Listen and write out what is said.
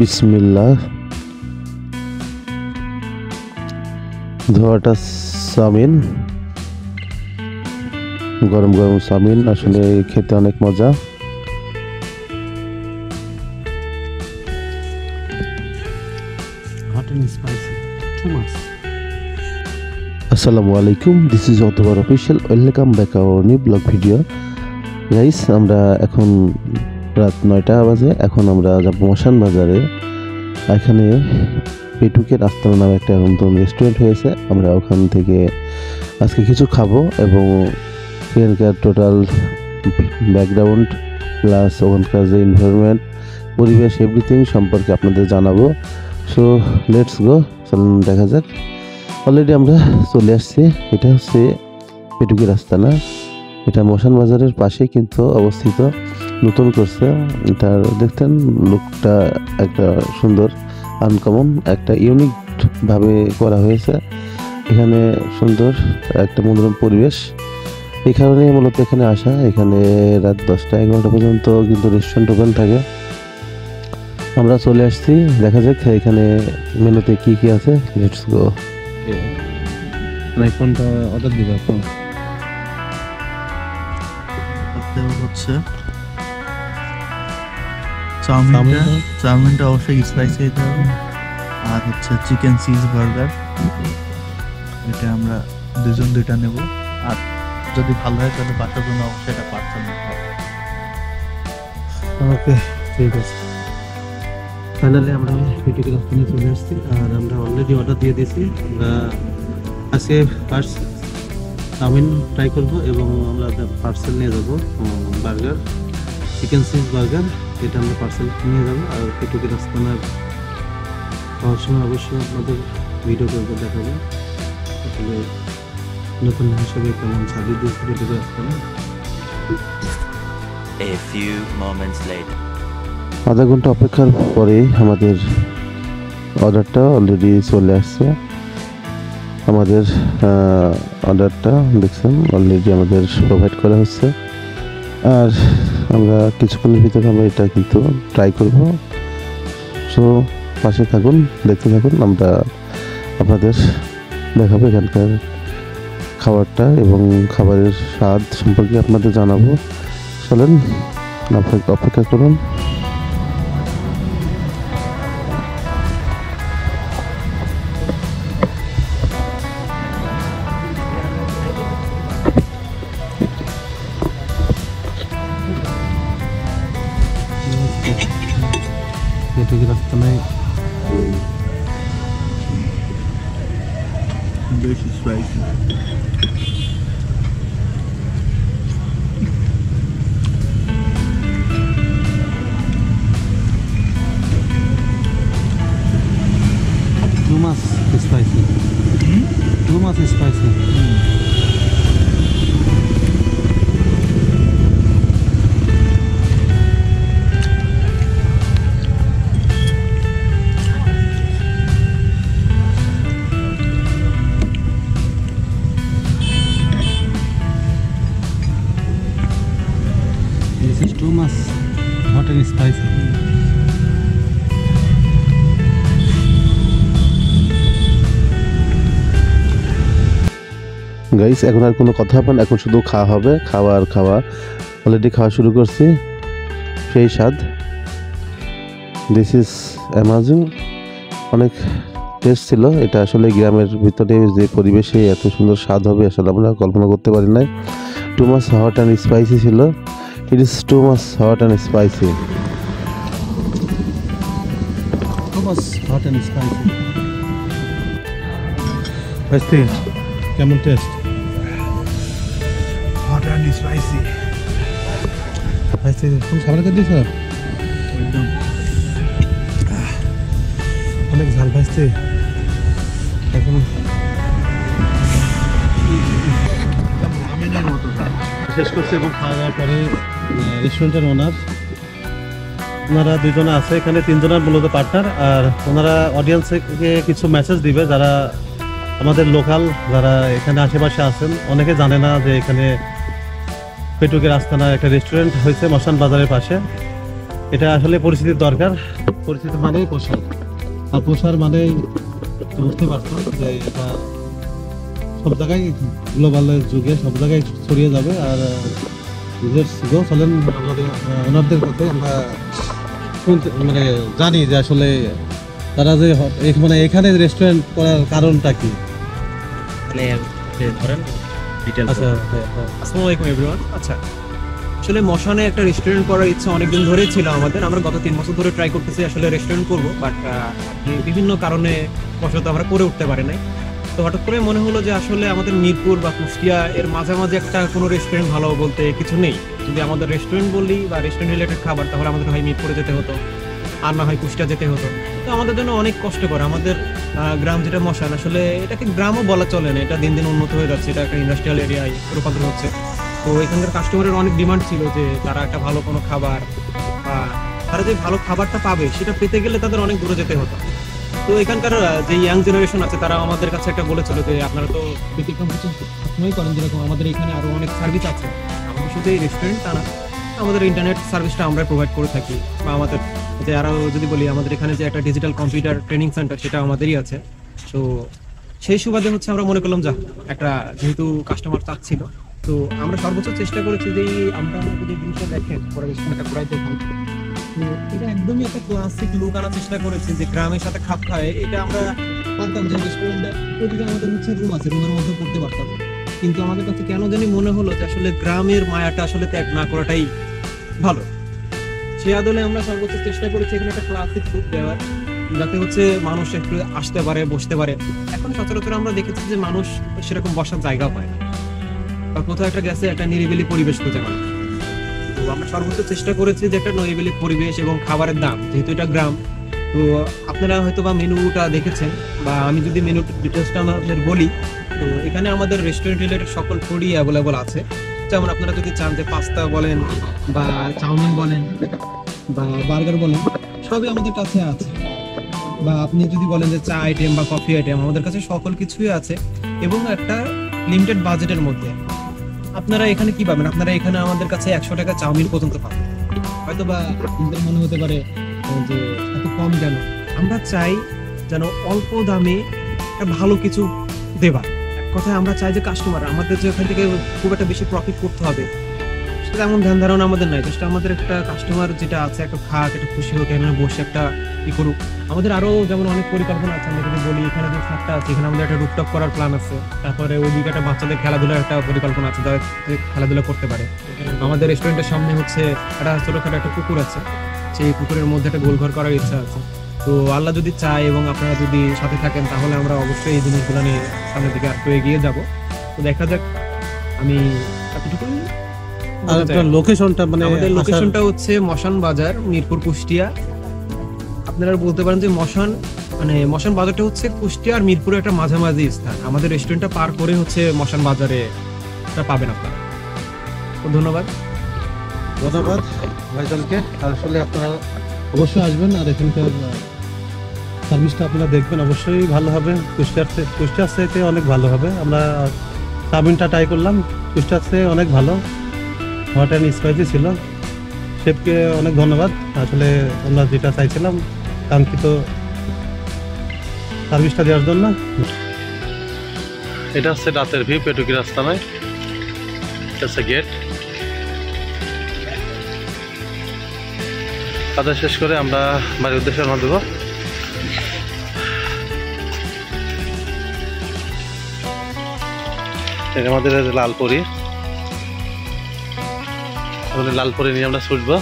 বিসমিল্লাহ। ধোয়াটা চাউমিন, গরম গরম চাউমিন, আসলে খেতে অনেক মজা। আসসালামু আলাইকুম, দিস ইজ অতবার official, welcome back our new blog video. Guys, আমরা এখন রাত 9টা বাজে। এখন আমরা যাব মশান বাজারে। এখানে পেটুকের আস্তানা নামে একটা নতুন রেস্টুরেন্ট হয়েছে। আমরা ওখান থেকে আজকে কিছু খাবো এবং এখানকার টোটাল ব্যাকগ্রাউন্ড প্লাস ওখানকার যে এনভায়রনমেন্ট, পরিবেশ, এভরিথিং সম্পর্কে আপনাদের জানাবো। সো লেটস গো, চলুন দেখা যাক। অলরেডি আমরা চলে আসছি। এটা হচ্ছে পেটুকের আস্তানা। এটা মশান বাজারের পাশে কিন্তু অবস্থিত, নতুন করছে। এটা দেখতেন লুকটা একটা সুন্দর, আনকমন, একটা ইউনিক ভাবে করা হয়েছে। এখানে সুন্দর একটা মনোরম পরিবেশ, এই কারণে মূলত এখানে আসা। এখানে রাত 10টা-11টা পর্যন্ত কিন্তু রেস্টুরেন্ট ওপেন থাকে। আমরা চলে আসছি, দেখা যাক এখানে মেনুতে কি কি আছে। Let's go. কোনটা অর্ডার দিবে আপনি? হচ্ছে চাউমিনটা অবশ্যই স্পাইসি হতে হবে। আর হচ্ছে চিকেন চিজ বার্গার, এটা আমরা দুইটা নেব। আর যদি ভালো হয় তাহলে বাচ্চার জন্য অবশ্যই এটা পার্সেল নিতে হবে। ওকে, ঠিক আছে। ফাইনালি আমরা পেটুকের আস্তানা চলে আসছি আর আমরা অলরেডি অর্ডার দিয়ে দিয়েছি। আমরা আজকে ফার্স্ট চাউমিন ট্রাই করবো এবং আমরা পার্সেল নিয়ে যাবো বার্গার, চিকেন চিজ বার্গার, এটা আমরা পার্সেল নিয়ে যাবো। আর পেটুকের আস্তানার খাওয়ার সময় অবশ্যই আপনাদের ভিডিও করবো, দেখাবো আসলে নতুন হিসেবে কেমন সার্ভিস দিয়েছে পেটুকের আস্তানা। A few moments later. আধা ঘন্টা অপেক্ষার পরে আমাদের অর্ডারটা অলরেডি চলে আসছে। আমাদের অর্ডারটা দেখছেন অলরেডি আমাদের প্রোভাইড করা হচ্ছে। আর আমরা কিছুক্ষণের ভিতরে আমরা এটা কিন্তু ট্রাই করব। সো পাশে থাকুন, দেখতে থাকুন, আমরা আপনাদের দেখাবো এখানকার খাবারটা এবং খাবারের স্বাদ সম্পর্কে আপনাদের জানাবো। চলেন, অপেক্ষা করুন। পেটুকের আস্তানায় বেশি spicy. Too much spicy. Too much spicy. This is too much hot and spicy. Guys, এখন আর কোনো কথা হবে না, এখন শুধু খাওয়া হবে। খাওয়া অলরেডি খাওয়া শুরু করছি। সেই স্বাদ, দিস ইজ অ্যামাজিং, অনেক টেস্ট ছিল। এটা আসলে গ্রামের ভিতরে যে পরিবেশে এত সুন্দর স্বাদ হবে আসলে আমরা কল্পনা করতে পারি নাই। Too much hot and spicy ছিল। It is too much hot and spicy. Too much hot and spicy. কেমন টেস্ট? Hot and spicy. তুমি খাবার খেতে দিয়েছ? একদম অনেক ঝাল ভাজছে। এখন রামেনের মতো শেষ করছে এবং খাওয়া দাওয়ার পরে রেস্টুরেন্টের ওনারা দুজনে আছে, এখানে তিনজনের মূলত পার্টনার। আর ওনারা অডিয়েন্সকে কিছু মেসেজ দিবে, যারা আমাদের লোকাল, যারা এখানে আশেপাশে আছেন। অনেকে জানে না যে এখানে পেটুকের আস্তানা একটা রেস্টুরেন্ট হয়েছে মশান বাজারের পাশে। এটা আসলে পরিস্থিতির দরকার। পরিস্থিতি মানেই প্রসার, আর প্রসার মানেই বুঝতে পারছো যে এটা সব জায়গায় গ্লোবালের যুগে সব জায়গায় ছড়িয়ে যাবে। আর চলেন ওনাদের কাছে আমরা মানে জানি যে আসলে তারা যে মানে এখানে রেস্টুরেন্ট করার কারণটা কি। মানে ধরেন ডিটেইলস। আচ্ছা, আসসালামু আলাইকুম এভরিওয়ান। আচ্ছা, আসলে মশানে একটা রেস্টুরেন্ট করার ইচ্ছা অনেকদিন ধরেই ছিল আমাদের। আমরা গত 3 বছর ধরে ট্রাই করতেছি আসলে রেস্টুরেন্ট করবো, বাট বিভিন্ন কারণে বশত আমরা করে উঠতে পারি নাই। তো হঠাৎ করে মনে হলো যে আসলে আমাদের মিরপুর বা কুষ্টিয়া এর মাঝামাঝি একটা কোনো রেস্টুরেন্ট ভালো বলতে কিছু নেই। যদি আমাদের রেস্টুরেন্ট বলি বা রেস্টুরেন্ট রিলেটেড খাবার, তাহলে আমাদের হয় মিরপুরে যেতে হতো, আর না হয় কুষ্টিয়া যেতে হতো। তো আমাদের জন্য অনেক কষ্ট করে। আমাদের গ্রাম যেটা মশান, আসলে এটাকে গ্রামও বলা চলে না, এটা দিন দিন উন্নত হয়ে যাচ্ছে, এটা একটা ইন্ডাস্ট্রিয়াল এরিয়ায় রূপান্তর হচ্ছে। তো এখানকার কাস্টমারের অনেক ডিমান্ড ছিল যে তারা একটা ভালো কোনো খাবার বা তারা যে ভালো খাবারটা পাবে সেটা পেতে গেলে তাদের অনেক দূরে যেতে হতো। তো এখানকার যে ইয়াং জেনারেশন আছে তারা আমাদের কাছে একটা বলেছিল যে আপনারা তো ব্যতিক্রম কিছু সবসময় করেন, যেরকম আমাদের এখানে আরো অনেক সার্ভিস আছে, আমাদের শুধু এই রেস্টুরেন্ট তা না, আমাদের ইন্টারনেট সার্ভিসটা আমরা প্রোভাইড করে থাকি। বা আমাদের যে আরো যদি বলি, আমাদের এখানে যে একটা ডিজিটাল কম্পিউটার ট্রেনিং সেন্টার সেটা আমাদেরই আছে। তো সেই সুবাদে হচ্ছে আমরা মনে করলাম একটা যেহেতু কাস্টমার চাচ্ছিল, তো আমরা সর্বোচ্চ চেষ্টা করেছি যে আমরা যদি জিনিসটা দেখেন পরে রেস্টুরেন্টটা ঘুরাই দেখুন, তো এটা একদমই একটা ক্লাসিক লুক আনার চেষ্টা করেছি যে গ্রামের সাথে খাপ খায়। এটা আমরা পারতাম যে রেস্টুরেন্টে প্রতিটা আমাদের হচ্ছে রুম আছে, রুমের মধ্যে করতে পারতাম, কিন্তু আমাদের কাছে কেন জানি মনে হলো যে আসলে গ্রামের মায়াটা আসলে ত্যাগ না করাটাই ভালো। সেই আদলে আমরা সর্বোচ্চ চেষ্টা করেছি এখানে একটা ক্লাসিক লুক দেওয়ার, যাতে হচ্ছে মানুষ একটু আসতে পারে, বসতে পারে। এখন সচরাচর আমরা দেখেছি যে মানুষ সেরকম বসার জায়গা পায় না, বা কোথাও একটা গেছে একটা নিরিবিলি পরিবেশ খুঁজে পায়। তো আমরা সর্বোচ্চ চেষ্টা করেছি যে একটা নিরিবিলি পরিবেশ এবং খাবারের দাম, যেহেতু এটা গ্রাম। তো আপনারা হয়তো বা মেনুটা দেখেছেন, বা আমি যদি মেনু ডিটেলসটা আমাদের বলি, তো এখানে আমাদের রেস্টুরেন্ট রিলেটেড সকল ফুডই অ্যাভেলেবল আছে। যেমন আপনারা যদি চান যে পাস্তা বলেন বা চাউমিন বলেন বা বার্গার বলেন, সবই আমাদের কাছে আছে। বা আপনি যদি বলেন যে চা আইটেম বা কফি আইটেম, আমাদের কাছে সকল কিছুই আছে, এবং একটা লিমিটেড বাজেটের মধ্যে। আপনারা এখানে কি পাবেন? আপনারা এখানে আমাদের কাছে 100 টাকা চাউমিন পর্যন্ত পাবেন। হয়তো বা আপনাদের মনে হতে পারে যে এত কম কেন। আমরা চাই যেন অল্প দামে একটা ভালো কিছু দেবা। এক কথায় আমরা চাই যে কাস্টমার আমাদের যে এখান থেকে খুব একটা বেশি প্রফিট করতে হবে সেটা এমন ধ্যান ধারণা আমাদের নাই। জাস্ট আমাদের একটা কাস্টমার যেটা আছে একটা খাক, একটা খুশি হোক, এখানে বসে একটা ই করুক। আমাদের আরো যেমন অনেক পরিকল্পনা আছে। আমরা যদি বলি, এখানে যে ছাদটা আছে, এখানে আমাদের একটা রুফটপ করার প্ল্যান আছে। তারপরে ওইদিকে একটা বাচ্চাদের খেলাধুলার একটা পরিকল্পনা আছে, যারা খেলাধুলা করতে পারে। আমাদের রেস্টুরেন্টের সামনে হচ্ছে একটা ছোটখাটো একটা পুকুর আছে, সেই পুকুরের মধ্যে একটা গোলঘর করার ইচ্ছা আছে। তো আল্লাহ যদি চায় এবং আপনারা যদি সাথে থাকেন, তাহলে আমরা অবশ্যই এই জিনিসগুলো নিয়ে সামনের দিকে একটু এগিয়ে যাব। তো দেখা যাক, আমি এতটুকুই। আর আপনার লোকেশনটা মানে আমাদের লোকেশনটা হচ্ছে মশান বাজার, মিরপুর, কুষ্টিয়া। আপনারা বলতে পারেন যে মশান বাজারটা হচ্ছে কুষ্টিয়া আর মিরপুরের একটা মাঝামাঝি স্থান। আমাদের রেস্টুরেন্টটা পার করে হচ্ছে মশান বাজারে পাবেন আপনারা। তো ধন্যবাদ ভাইজানকে। আসলে আপনারা অবশ্যই আসবেন, আর এখানকার সার্ভিসটা আপনারা দেখবেন, অবশ্যই ভালো হবে। কুষ্টিয়ার চাইতে অনেক ভালো হবে। আমরা চাউমিনটা ট্রাই করলাম, কুষ্টিয়ার চেয়ে অনেক ভালো, হট অ্যান্ড স্পাইসি ছিল। শেফকে অনেক ধন্যবাদ। আসলে আমরা যেটা চাইছিলাম কাঙ্ক্ষিত সার্ভিসটা দেওয়ার জন্য। এটা হচ্ছে রাতের ভিউ পেটুকি রাস্তা নয়, এটা হচ্ছে গেট। কাজ শেষ করে আমরা বাড়ির উদ্দেশ্যে রওনা দেব। এটা আমাদের লালপুরি, লালপুরি নিয়ে আমরা ছুটবো।